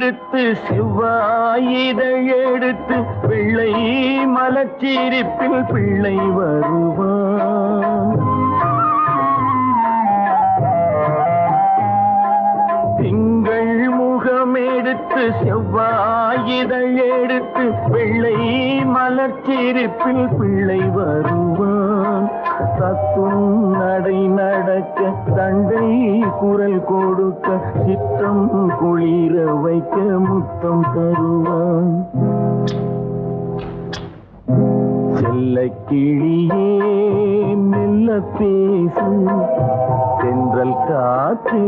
எடுத்து செவ்வாயிதழ் எடுத்து வெள்ளை மலச்சிரிப்பில் பிள்ளை வருவான். திங்கள் முகம் எடுத்து செவ்வாயிதழ் எடுத்து வெள்ளை மலச்சிரிப்பில் பிள்ளை வருவான். தத்தும் நடை நடக்க தண்டை குரல் கொடுக்க சித்தம் குளிர வைக்க முத்தம் தருவான். செல்ல கிளியே மெல்ல பேசு தென்றல் காற்றே